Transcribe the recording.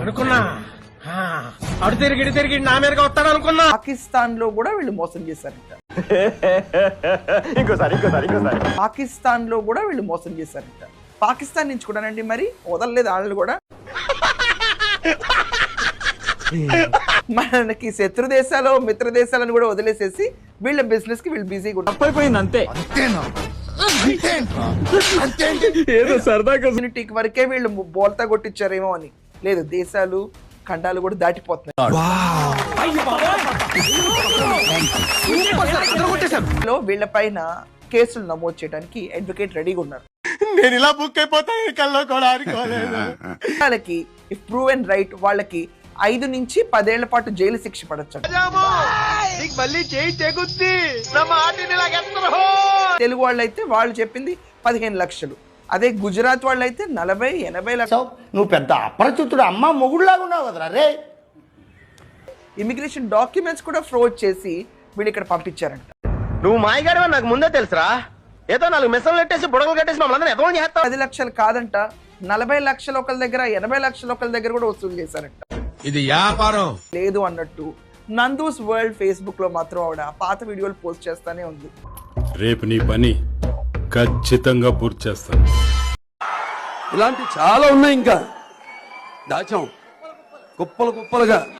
అనుకున్నా అడు తిరిగి నా మీదగా వస్తాడు అనుకున్నా. పాకిస్తాన్ లో కూడా వీళ్ళు మోసం చేశారంట. ఇంకోసారి పాకిస్తాన్ లో కూడా వీళ్ళు మోసం చేశారంట. పాకిస్తాన్ నుంచి కూడానండి, మరి వదలలేదు వాళ్ళు కూడా. మనకి శత్రు దేశాలు మిత్ర దేశాలను కూడా వదిలేసేసి వీళ్ళ బిజినెస్ కి వీళ్ళు బిజీగా ఉంటారు. అంతే ఏదో సరదా కమ్యూనిటీకి వరకే వీళ్ళు బోల్తా కొట్టించారేమో అని. లేదు, దేశాలు ఖండాలు కూడా దాటిపోతున్నాయి. వీళ్ళ పైన కేసులు నమోదు చేయడానికి అడ్వకేట్ రెడీగా ఉన్నారు. నేను ఇలా బుక్ అయిపోతాను కల్లో కూడా అనుకోలేదు. వాళ్ళకి ఇఫ్ ప్రూవెన్ రైట్ వాళ్ళకి 5 నుంచి 10 ఏళ్ల పాటు జైలు శిక్ష పడొచ్చు. తెలుగు వాళ్ళు అయితే వాళ్ళు చెప్పింది 15 లక్షలు. అదే గుజరాత్ వాళ్ళు అయితే 40-80 లక్షలు. నువ్వు పెద్ద అపరిచితుడు అమ్మ మొగుడులాగా ఉన్నావు కదరా రే. ఇమిగ్రేషన్ డాక్యుమెంట్స్ కూడా ఫ్రాడ్ చేసి వీళ్ళు ఇక్కడ పంపించారంట. నువ్వు మాయగాడు నాకు ముందే తెలుసురా. ఏదో 4 మెసలు కట్టేసి బుడగలు కట్టేసి మమ్మల్ని ఎదో చేస్తావు. 10 లక్షలు కాదంట, 40 లక్షలు ఒకరి దగ్గర, 80 లక్షలు ఒకరి దగ్గర కూడా వసూలు చేశారంట. ఇది వ్యాపారం లేదు అన్నట్టు నందూస్ వరల్డ్ ఫేస్బుక్ లో మాత్రం ఆవిడ పాత వీడియోలు పోస్ట్ చేస్తానే ఉంది. రేపు నీ పని ఖచ్చితంగా పూర్తి చేస్తాను. ఇలాంటి చాలా ఉన్నాయి, ఇంకా దాచాం కుప్పలుగా.